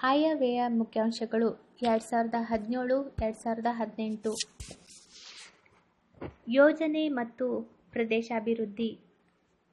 ಆಯವ್ಯಯ ಮುಖ್ಯಾಂಶಗಳು 2017-2018 ಯೋಜನೆ ಮತ್ತು ಪ್ರದೇಶಾಭಿವೃದ್ಧಿ,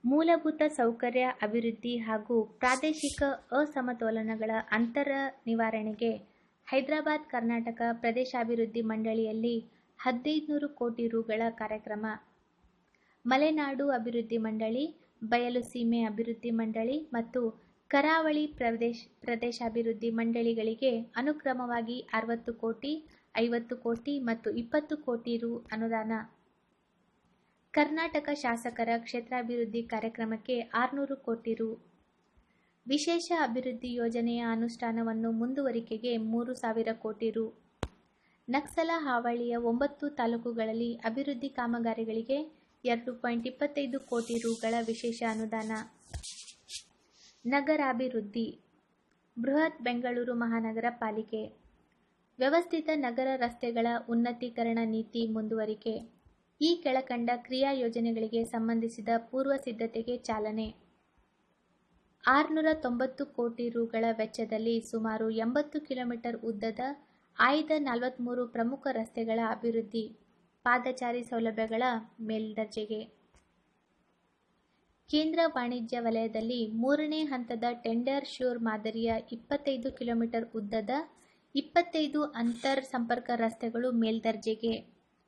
ಮೂಲಭೂತ ಸೌಕರ್ಯ ಅಭಿವೃದ್ಧಿ ಹಾಗೂ ಪ್ರಾದೇಶಿಕ ಅಸಮತೋಲನಗಳ ಅಂತರ ನಿವಾರಣೆಗೆ ಹೈದರಾಬಾದ್ ಕರ್ನಾಟಕ ಪ್ರದೇಶಾಭಿವೃದ್ಧಿ ಮಂಡಳಿಯಲ್ಲಿ 1500 ಕೋಟಿ ರುಗಳ ಕಾರ್ಯಕ್ರಮ. ಮಲೆನಾಡು ಅಭಿವೃದ್ಧಿ ಮಂಡಳಿ, ಬಯಲು ಸೀಮೆ ಅಭಿವೃದ್ಧಿ ಮಂಡಳಿ ಮತ್ತು ಕರಾವಳಿ ಪ್ರದೇಶಾಭಿವೃದ್ಧಿ ಮಂಡಳಿಗಳಿಗೆ ಅನುಕ್ರಮವಾಗಿ 60 ಕೋಟಿ, 50 ಕೋಟಿ ಮತ್ತು 20 ಕೋಟಿ ರು ಅನುದಾನ. ಕರ್ನಾಟಕ ಶಾಸಕರ ಕ್ಷೇತ್ರಾಭಿವೃದ್ಧಿ ಕಾರ್ಯಕ್ರಮಕ್ಕೆ 600 ಕೋಟಿ ರು. ವಿಶೇಷ ಅಭಿವೃದ್ಧಿ ಯೋಜನೆಯ ಅನುಷ್ಠಾನವನ್ನು ಮುಂದುವರಿಕೆಗೆ 3000 ಕೋಟಿ ರು. ನಕ್ಸಲ ಹಾವಳಿಯ 9 ತಾಲೂಕುಗಳಲ್ಲಿ ಅಭಿವೃದ್ಧಿ ಕಾಮಗಾರಿಗಳಿಗೆ 2.25 ಕೋಟಿ ರುಗಳ ವಿಶೇಷ ಅನುದಾನ. ನಗರಾಭಿವೃದ್ಧಿ, ಬೃಹತ್ ಬೆಂಗಳೂರು ಮಹಾನಗರ ಪಾಲಿಕೆ, ವ್ಯವಸ್ಥಿತ ನಗರ ರಸ್ತೆಗಳ ಉನ್ನತೀಕರಣ ನೀತಿ ಮುಂದುವರಿಕೆ. ಈ ಕೆಳಕಂಡ ಕ್ರಿಯಾ ಯೋಜನೆಗಳಿಗೆ ಸಂಬಂಧಿಸಿದ ಪೂರ್ವ ಸಿದ್ಧತೆಗೆ ಚಾಲನೆ. 690 ಕೋಟಿ ರುಗಳ ವೆಚ್ಚದಲ್ಲಿ ಸುಮಾರು 80 ಕಿಲೋಮೀಟರ್ ಉದ್ದದ ಆಯ್ದ 43 ಪ್ರಮುಖ ರಸ್ತೆಗಳ ಅಭಿವೃದ್ಧಿ, ಪಾದಚಾರಿ ಸೌಲಭ್ಯಗಳ ಮೇಲ್ದರ್ಜೆಗೆ. ಕೇಂದ್ರ ವಾಣಿಜ್ಯ ವಲಯದಲ್ಲಿ 3ನೇ ಹಂತದ ಟೆಂಡರ್ ಶ್ಯೂರ್ ಮಾದರಿಯ 25 ಕಿಲೋಮೀಟರ್ ಉದ್ದದ 25 ಅಂತರ್ ಸಂಪರ್ಕ ರಸ್ತೆಗಳು ಮೇಲ್ದರ್ಜೆಗೆ.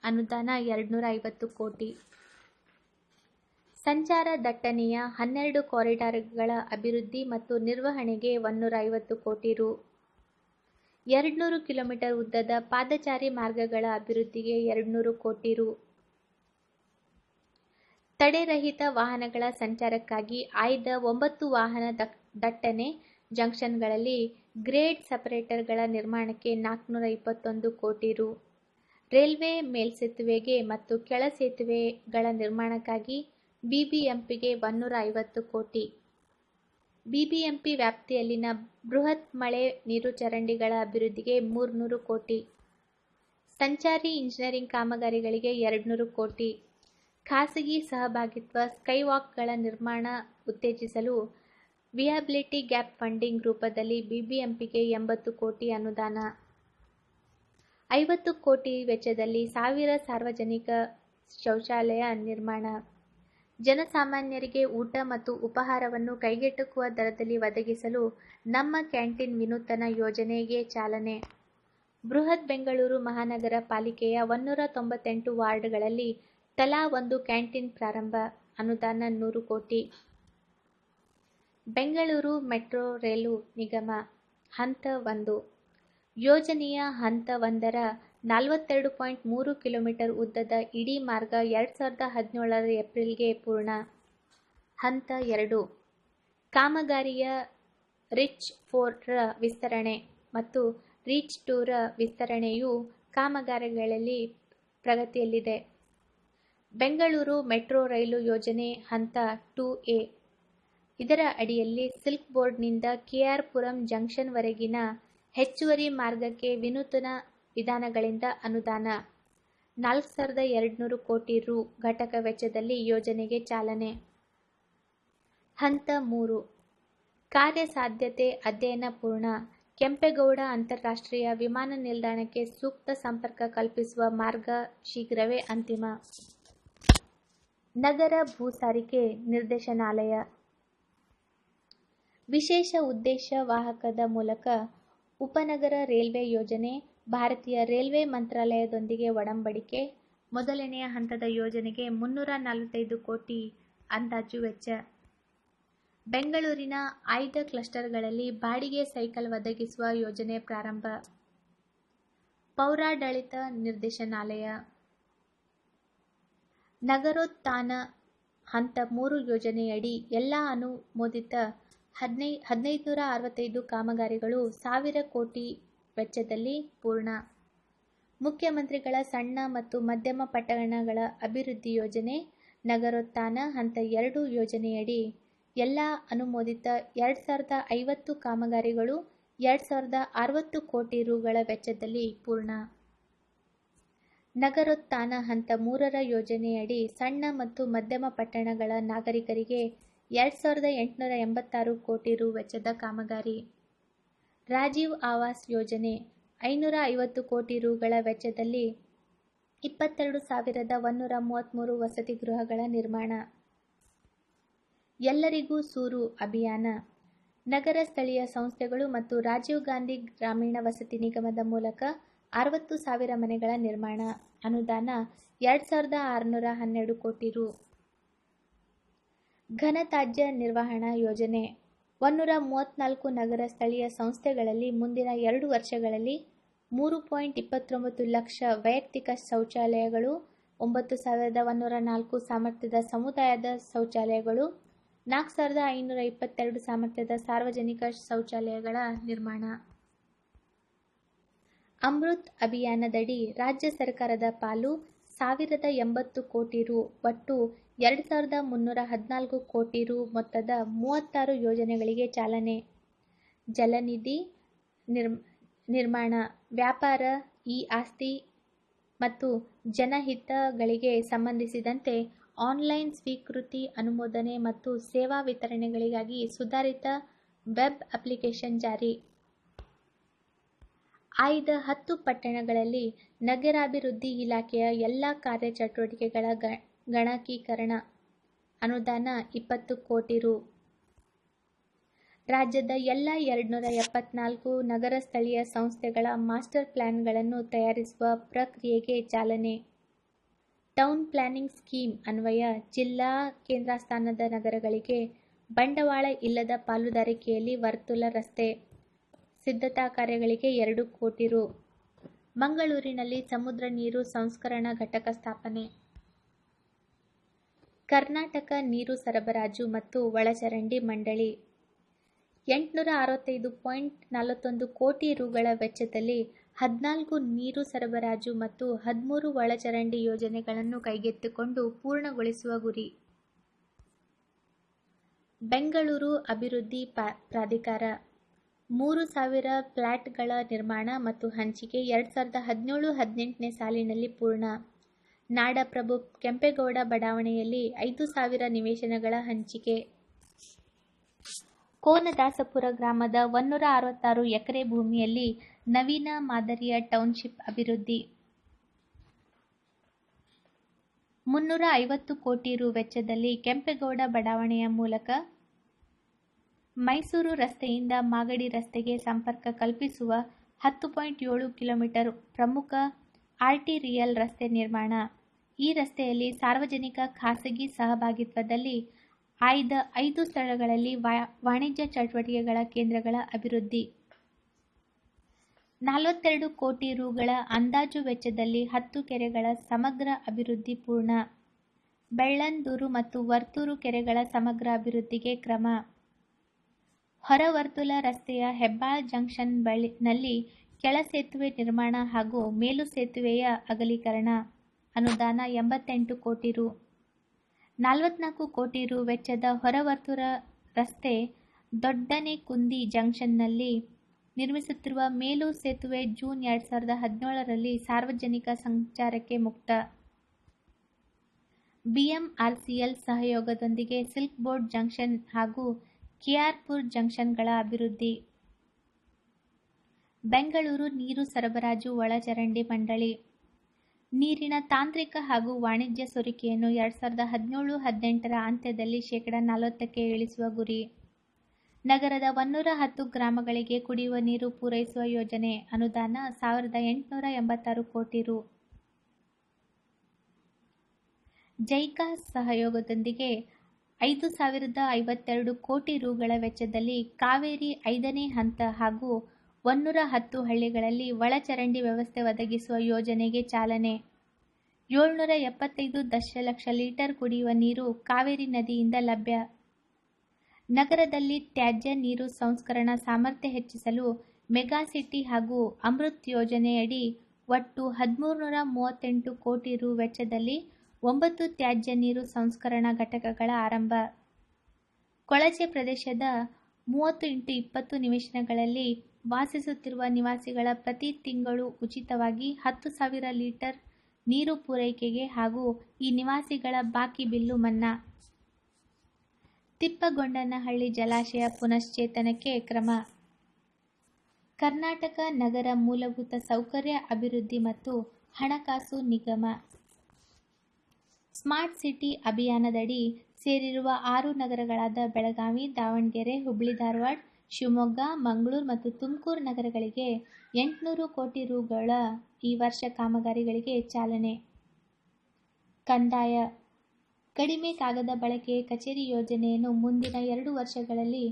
ಅನುದಾನ 250 ಕೋಟಿ. ಸಂಚಾರ ದಟ್ಟಣೆಯ 12 ಕಾರಿಡಾರ್ಗಳ ಅಭಿವೃದ್ಧಿ ಮತ್ತು ನಿರ್ವಹಣೆಗೆ 150 ಕೋಟಿ ರು. 200 ಕಿಲೋಮೀಟರ್ ಉದ್ದದ ಪಾದಚಾರಿ ಮಾರ್ಗಗಳ ಅಭಿವೃದ್ಧಿಗೆ 200 ಕೋಟಿ ರು. ತಡೆರಹಿತ ವಾಹನಗಳ ಸಂಚಾರಕ್ಕಾಗಿ ಆಯ್ದ 9 ವಾಹನ ದಟ್ಟಣೆ ಜಂಕ್ಷನ್ಗಳಲ್ಲಿ ಗ್ರೇಡ್ ಸಪರೇಟರ್ಗಳ ನಿರ್ಮಾಣಕ್ಕೆ 421 ಕೋಟಿ ರು. ರೈಲ್ವೆ ಮೇಲ್ಸೇತುವೆಗೆ ಮತ್ತು ಕೆಳ ಸೇತುವೆಗಳ ನಿರ್ಮಾಣಕ್ಕಾಗಿ ಬಿಬಿಎಂಪಿಗೆ 150 ಕೋಟಿ. ಬಿಬಿಎಂಪಿ ವ್ಯಾಪ್ತಿಯಲ್ಲಿನ ಬೃಹತ್ ಮಳೆ ನೀರು ಚರಂಡಿಗಳ ಅಭಿವೃದ್ಧಿಗೆ 300 ಕೋಟಿ. ಸಂಚಾರಿ ಇಂಜಿನಿಯರಿಂಗ್ ಕಾಮಗಾರಿಗಳಿಗೆ 200 ಕೋಟಿ. ಖಾಸಗಿ ಸಹಭಾಗಿತ್ವ ಸ್ಕೈವಾಕ್ಗಳ ನಿರ್ಮಾಣ ಉತ್ತೇಜಿಸಲು ವಿಯಾಬಿಲಿಟಿ ಗ್ಯಾಪ್ ಫಂಡಿಂಗ್ ರೂಪದಲ್ಲಿ ಬಿಬಿಎಂಪಿಗೆ 80 ಕೋಟಿ ಅನುದಾನ. 50 ಕೋಟಿ ವೆಚ್ಚದಲ್ಲಿ 1000 ಸಾರ್ವಜನಿಕ ಶೌಚಾಲಯ ನಿರ್ಮಾಣ. ಜನಸಾಮಾನ್ಯರಿಗೆ ಊಟ ಮತ್ತು ಉಪಹಾರವನ್ನು ಕೈಗೆಟುಕುವ ದರದಲ್ಲಿ ಒದಗಿಸಲು ನಮ್ಮ ಕ್ಯಾಂಟೀನ್ ವಿನೂತನ ಯೋಜನೆಗೆ ಚಾಲನೆ. ಬೃಹತ್ ಬೆಂಗಳೂರು ಮಹಾನಗರ ಪಾಲಿಕೆಯ 198 ವಾರ್ಡ್ಗಳಲ್ಲಿ ತಲಾ ಒಂದು ಕ್ಯಾಂಟೀನ್ ಪ್ರಾರಂಭ. ಅನುದಾನ 100 ಕೋಟಿ. ಬೆಂಗಳೂರು ಮೆಟ್ರೋ ರೈಲು ನಿಗಮ ಹಂತ 1 ಯೋಜನೆಯ ಹಂತ 1ರ 42.3 ಕಿಲೋಮೀಟರ್ ಉದ್ದದ ಇಡೀ ಮಾರ್ಗ 2017 ಏಪ್ರಿಲ್ಗೆ ಪೂರ್ಣ. ಹಂತ 2 ಕಾಮಗಾರಿಯ ರೀಚ್ 4 ರ ವಿಸ್ತರಣೆ ಮತ್ತು ರೀಚ್ 2 ರ ವಿಸ್ತರಣೆಯು ಕಾಮಗಾರಿಗಳಲ್ಲಿ ಪ್ರಗತಿಯಲ್ಲಿದೆ. ಬೆಂಗಳೂರು ಮೆಟ್ರೋ ರೈಲು ಯೋಜನೆ ಹಂತ 2A. ಇದರ ಅಡಿಯಲ್ಲಿ ಸಿಲ್ಕ್ ಬೋರ್ಡ್ನಿಂದ ಕೆಆರ್ ಪುರಂ ಜಂಕ್ಷನ್ ವರೆಗಿನ ಹೆಚ್ಚುವರಿ ಮಾರ್ಗಕ್ಕೆ ವಿನೂತನ ವಿಧಾನಗಳಿಂದ ಅನುದಾನ. 4200 ಕೋಟಿ ರು ಘಟಕ ವೆಚ್ಚದಲ್ಲಿ ಯೋಜನೆಗೆ ಚಾಲನೆ. ಹಂತ 3 ಕಾರ್ಯಸಾಧ್ಯತೆ ಅಧ್ಯಯನ ಪೂರ್ಣ. ಕೆಂಪೇಗೌಡ ಅಂತಾರಾಷ್ಟ್ರೀಯ ವಿಮಾನ ನಿಲ್ದಾಣಕ್ಕೆ ಸೂಕ್ತ ಸಂಪರ್ಕ ಕಲ್ಪಿಸುವ ಮಾರ್ಗ ಶೀಘ್ರವೇ ಅಂತಿಮ. ನಗರ ಭೂ ಸಾರಿಗೆ ನಿರ್ದೇಶನಾಲಯ ವಿಶೇಷ ಉದ್ದೇಶ ವಾಹಕದ ಮೂಲಕ ಉಪನಗರ ರೈಲ್ವೆ ಯೋಜನೆ, ಭಾರತೀಯ ರೈಲ್ವೆ ಮಂತ್ರಾಲಯದೊಂದಿಗೆ ಒಡಂಬಡಿಕೆ. ಮೊದಲನೆಯ ಹಂತದ ಯೋಜನೆಗೆ 345 ಕೋಟಿ ಅಂದಾಜು ವೆಚ್ಚ. ಬೆಂಗಳೂರಿನ ಆಯ್ದ ಕ್ಲಸ್ಟರ್ಗಳಲ್ಲಿ ಬಾಡಿಗೆ ಸೈಕಲ್ ಒದಗಿಸುವ ಯೋಜನೆ ಪ್ರಾರಂಭ. ಪೌರಾಡಳಿತ ನಿರ್ದೇಶನಾಲಯ ನಗರೋತ್ಥಾನ ಹಂತ 3 ಯೋಜನೆಯಡಿ ಎಲ್ಲಾ ಅನುಮೋದಿತ 1565 ಕಾಮಗಾರಿಗಳು 1000 ಕೋಟಿ ವೆಚ್ಚದಲ್ಲಿ ಪೂರ್ಣ. ಮುಖ್ಯಮಂತ್ರಿಗಳ ಸಣ್ಣ ಮತ್ತು ಮಧ್ಯಮ ಪಟ್ಟಣಗಳ ಅಭಿವೃದ್ಧಿ ಯೋಜನೆ ನಗರೋತ್ಥಾನ ಹಂತ 2 ಯೋಜನೆಯಡಿ ಎಲ್ಲಾ ಅನುಮೋದಿತ 2050 ಕಾಮಗಾರಿಗಳು 2060 ಕೋಟಿ ರುಗಳ ವೆಚ್ಚದಲ್ಲಿ ಪೂರ್ಣ. ನಗರೋತ್ಥಾನ ಹಂತ 3ರ ಯೋಜನೆಯಡಿ ಸಣ್ಣ ಮತ್ತು ಮಧ್ಯಮ ಪಟ್ಟಣಗಳ ನಾಗರಿಕರಿಗೆ 2886 ಕೋಟಿ ರು ವೆಚ್ಚದ ಕಾಮಗಾರಿ. ರಾಜೀವ್ ಆವಾಸ್ ಯೋಜನೆ 550 ಕೋಟಿ ರುಗಳ ವೆಚ್ಚದಲ್ಲಿ 22,133 ವಸತಿ ಗೃಹಗಳ ನಿರ್ಮಾಣ. ಎಲ್ಲರಿಗೂ ಸೂರು ಅಭಿಯಾನ. ನಗರ ಸ್ಥಳೀಯ ಸಂಸ್ಥೆಗಳು ಮತ್ತು ರಾಜೀವ್ ಗಾಂಧಿ ಗ್ರಾಮೀಣ ವಸತಿ ನಿಗಮದ ಮೂಲಕ 60,000 ಮನೆಗಳ ನಿರ್ಮಾಣ. ಅನುದಾನ 2,612 ಕೋಟಿ ರು. ಘನತ್ಯಾಜ್ಯ ನಿರ್ವಹಣಾ ಯೋಜನೆ 134 ನಗರ ಸ್ಥಳೀಯ ಸಂಸ್ಥೆಗಳಲ್ಲಿ ಮುಂದಿನ 2 ವರ್ಷಗಳಲ್ಲಿ 3.29 ಲಕ್ಷ ವೈಯಕ್ತಿಕ ಶೌಚಾಲಯಗಳು, 9,104 ಸಾಮರ್ಥ್ಯದ ಸಮುದಾಯದ ಶೌಚಾಲಯಗಳು, 4,522 ಸಾಮರ್ಥ್ಯದ ಸಾರ್ವಜನಿಕ ಶೌಚಾಲಯಗಳ ನಿರ್ಮಾಣ. ಅಮೃತ್ ಅಭಿಯಾನದಡಿ ರಾಜ್ಯ ಸರ್ಕಾರದ ಪಾಲು 1,080 ಕೋಟಿ ರು. ಒಟ್ಟು 2,314 ಕೋಟಿ ರು ಮೊತ್ತದ 36 ಯೋಜನೆಗಳಿಗೆ ಚಾಲನೆ. ಜಲನಿಧಿ ನಿರ್ಮಾಣ, ವ್ಯಾಪಾರ, ಇ-ಆಸ್ತಿ ಮತ್ತು ಜನಹಿತಗಳಿಗೆ ಸಂಬಂಧಿಸಿದಂತೆ ಆನ್ಲೈನ್ ಸ್ವೀಕೃತಿ, ಅನುಮೋದನೆ ಮತ್ತು ಸೇವಾ ವಿತರಣೆಗಳಿಗಾಗಿ ಸುಧಾರಿತ ವೆಬ್ ಅಪ್ಲಿಕೇಶನ್ ಜಾರಿ. ಆಯ್ದ 10 ಪಟ್ಟಣಗಳಲ್ಲಿ ನಗರಾಭಿವೃದ್ಧಿ ಇಲಾಖೆಯ ಎಲ್ಲ ಕಾರ್ಯಚಟುವಟಿಕೆಗಳ ಗಣಕೀಕರಣ. ಅನುದಾನ 20 ಕೋಟಿ ರು. ರಾಜ್ಯದ ಎಲ್ಲ 274 ನಗರ ಸ್ಥಳೀಯ ಸಂಸ್ಥೆಗಳ ಮಾಸ್ಟರ್ ಪ್ಲಾನ್ಗಳನ್ನು ತಯಾರಿಸುವ ಪ್ರಕ್ರಿಯೆಗೆ ಚಾಲನೆ. ಟೌನ್ ಪ್ಲಾನಿಂಗ್ ಸ್ಕೀಮ್ ಅನ್ವಯ ಜಿಲ್ಲಾ ಕೇಂದ್ರಸ್ಥಾನದ ನಗರಗಳಿಗೆ ಬಂಡವಾಳ ಇಲ್ಲದ ಪಾಲುದಾರಿಕೆಯಲ್ಲಿ ವರ್ತುಲ ರಸ್ತೆ. ಸಿದ್ಧತಾ ಕಾರ್ಯಗಳಿಗೆ 2 ಕೋಟಿ ರು. ಮಂಗಳೂರಿನಲ್ಲಿ ಸಮುದ್ರ ನೀರು ಸಂಸ್ಕರಣಾ ಘಟಕ ಸ್ಥಾಪನೆ. ಕರ್ನಾಟಕ ನೀರು ಸರಬರಾಜು ಮತ್ತು ಒಳಚರಂಡಿ ಮಂಡಳಿ 865.41 ಕೋಟಿ ರುಗಳ ವೆಚ್ಚದಲ್ಲಿ 14 ನೀರು ಸರಬರಾಜು ಮತ್ತು 13 ಒಳಚರಂಡಿ ಯೋಜನೆಗಳನ್ನು ಕೈಗೆತ್ತಿಕೊಂಡು ಪೂರ್ಣಗೊಳಿಸುವ ಗುರಿ. ಬೆಂಗಳೂರು ಅಭಿವೃದ್ಧಿ ಪ್ರಾಧಿಕಾರ 3,000 ಫ್ಲ್ಯಾಟ್ಗಳ ನಿರ್ಮಾಣ ಮತ್ತು ಹಂಚಿಕೆ 2017-18ನೇ ಸಾಲಿನಲ್ಲಿ ಪೂರ್ಣ. ನಾಡಪ್ರಭು ಕೆಂಪೇಗೌಡ ಬಡಾವಣೆಯಲ್ಲಿ 5,000 ನಿವೇಶನಗಳ ಹಂಚಿಕೆ. ಕೋನದಾಸಪುರ ಗ್ರಾಮದ 166 ಎಕರೆ ಭೂಮಿಯಲ್ಲಿ ನವೀನ ಮಾದರಿಯ ಟೌನ್ಶಿಪ್ ಅಭಿವೃದ್ಧಿ. 350 ಕೋಟಿ ರು ವೆಚ್ಚದಲ್ಲಿ ಕೆಂಪೇಗೌಡ ಬಡಾವಣೆಯ ಮೂಲಕ ಮೈಸೂರು ರಸ್ತೆಯಿಂದ ಮಾಗಡಿ ರಸ್ತೆಗೆ ಸಂಪರ್ಕ ಕಲ್ಪಿಸುವ 10.7 ಕಿಲೋಮೀಟರ್ ಪ್ರಮುಖ ಆರ್ಟೀರಿಯಲ್ ರಸ್ತೆ ನಿರ್ಮಾಣ. ಈ ರಸ್ತೆಯಲ್ಲಿ ಸಾರ್ವಜನಿಕ ಖಾಸಗಿ ಸಹಭಾಗಿತ್ವದಲ್ಲಿ ಆಯ್ದ 5 ಸ್ಥಳಗಳಲ್ಲಿ ವಾಣಿಜ್ಯ ಚಟುವಟಿಕೆಗಳ ಕೇಂದ್ರಗಳ ಅಭಿವೃದ್ಧಿ. 42 ಕೋಟಿ ರುಗಳ ಅಂದಾಜು ವೆಚ್ಚದಲ್ಲಿ 10 ಕೆರೆಗಳ ಸಮಗ್ರ ಅಭಿವೃದ್ಧಿ ಪೂರ್ಣ. ಬೆಳ್ಳಂದೂರು ಮತ್ತು ವರ್ತೂರು ಕೆರೆಗಳ ಸಮಗ್ರ ಅಭಿವೃದ್ಧಿಗೆ ಕ್ರಮ. ಹೊರವರ್ತುಲ ರಸ್ತೆಯ ಹೆಬ್ಬಾಳ ಜಂಕ್ಷನ್ ನಲ್ಲಿ ಕೆಳ ಸೇತುವೆ ನಿರ್ಮಾಣ ಹಾಗೂ ಮೇಲು ಸೇತುವೆಯ ಅಗಲೀಕರಣ. ಅನುದಾನ 88 ಕೋಟಿ ರು. 44 ಕೋಟಿ ರು ವೆಚ್ಚದ ಹೊರವರ್ತುಲ ರಸ್ತೆ ದೊಡ್ಡನೆಕುಂದಿ ಜಂಕ್ಷನ್ನಲ್ಲಿ ನಿರ್ಮಿಸುತ್ತಿರುವ ಮೇಲು ಸೇತುವೆ ಜೂನ್ 2017ರಲ್ಲಿ ಸಾರ್ವಜನಿಕ ಸಂಚಾರಕ್ಕೆ ಮುಕ್ತ. ಬಿಎಂಆರ್ಸಿಎಲ್ ಸಹಯೋಗದೊಂದಿಗೆ ಸಿಲ್ಕ್ ಬೋರ್ಡ್ ಜಂಕ್ಷನ್ ಹಾಗೂ ಕೆಆರ್ಪುರ ಜಂಕ್ಷನ್ಗಳ ಅಭಿವೃದ್ಧಿ. ಬೆಂಗಳೂರು ನೀರು ಸರಬರಾಜು ಒಳಚರಂಡಿ ಮಂಡಳಿ ನೀರಿನ ತಾಂತ್ರಿಕ ಹಾಗೂ ವಾಣಿಜ್ಯ ಸೋರಿಕೆಯನ್ನು 2017-18ರ ಅಂತ್ಯದಲ್ಲಿ 40% ಇಳಿಸುವ ಗುರಿ. ನಗರದ 110 ಗ್ರಾಮಗಳಿಗೆ ಕುಡಿಯುವ ನೀರು ಪೂರೈಸುವ ಯೋಜನೆ. ಅನುದಾನ 1,886 ಕೋಟಿ ರು. ಜೈಕಾ ಸಹಯೋಗದೊಂದಿಗೆ 5,052 ಕೋಟಿ ರುಗಳ ವೆಚ್ಚದಲ್ಲಿ ಕಾವೇರಿ 5ನೇ ಹಂತ ಹಾಗೂ 110 ಹಳ್ಳಿಗಳಲ್ಲಿ ಒಳಚರಂಡಿ ವ್ಯವಸ್ಥೆ ಒದಗಿಸುವ ಯೋಜನೆಗೆ ಚಾಲನೆ. 775 ದಶಲಕ್ಷ ಲೀಟರ್ ಕುಡಿಯುವ ನೀರು ಕಾವೇರಿ ನದಿಯಿಂದ ಲಭ್ಯ. ನಗರದಲ್ಲಿ ತ್ಯಾಜ್ಯ ನೀರು ಸಂಸ್ಕರಣಾ ಸಾಮರ್ಥ್ಯ ಹೆಚ್ಚಿಸಲು ಮೆಗಾಸಿಟಿ ಹಾಗೂ ಅಮೃತ್ ಯೋಜನೆಯಡಿ ಒಟ್ಟು 1,338 ಕೋಟಿ ರು ವೆಚ್ಚದಲ್ಲಿ 9 ತ್ಯಾಜ್ಯ ನೀರು ಸಂಸ್ಕರಣಾ ಘಟಕಗಳ ಆರಂಭ. ಕೊಳಚೆ ಪ್ರದೇಶದ 30x20 ನಿವೇಶನಗಳಲ್ಲಿ ವಾಸಿಸುತ್ತಿರುವ ನಿವಾಸಿಗಳ ಪ್ರತಿ ತಿಂಗಳು ಉಚಿತವಾಗಿ 10,000 ಲೀಟರ್ ನೀರು ಪೂರೈಕೆಗೆ ಹಾಗೂ ಈ ನಿವಾಸಿಗಳ ಬಾಕಿ ಬಿಲ್ಲು ಮನ್ನಾ. ತಿಪ್ಪಗೊಂಡನಹಳ್ಳಿ ಜಲಾಶಯ ಪುನಶ್ಚೇತನಕ್ಕೆ ಕ್ರಮ. ಕರ್ನಾಟಕ ನಗರ ಮೂಲಭೂತ ಸೌಕರ್ಯ ಅಭಿವೃದ್ಧಿ ಮತ್ತು ಹಣಕಾಸು ನಿಗಮ ಸ್ಮಾರ್ಟ್ ಸಿಟಿ ಅಭಿಯಾನದಡಿ ಸೇರಿರುವ 6 ನಗರಗಳಾದ ಬೆಳಗಾವಿ, ದಾವಣಗೆರೆ, ಹುಬ್ಬಳ್ಳಿ ಧಾರವಾಡ, ಶಿವಮೊಗ್ಗ, ಮಂಗಳೂರು ಮತ್ತು ತುಮಕೂರು ನಗರಗಳಿಗೆ 800 ಕೋಟಿ ರುಗಳ ಈ ವರ್ಷ ಕಾಮಗಾರಿಗಳಿಗೆ ಚಾಲನೆ. ಕಂದಾಯ ಕಡಿಮೆ ಕಾಗದ ಬಳಕೆ ಕಚೇರಿ ಯೋಜನೆಯನ್ನು ಮುಂದಿನ 2 ವರ್ಷಗಳಲ್ಲಿ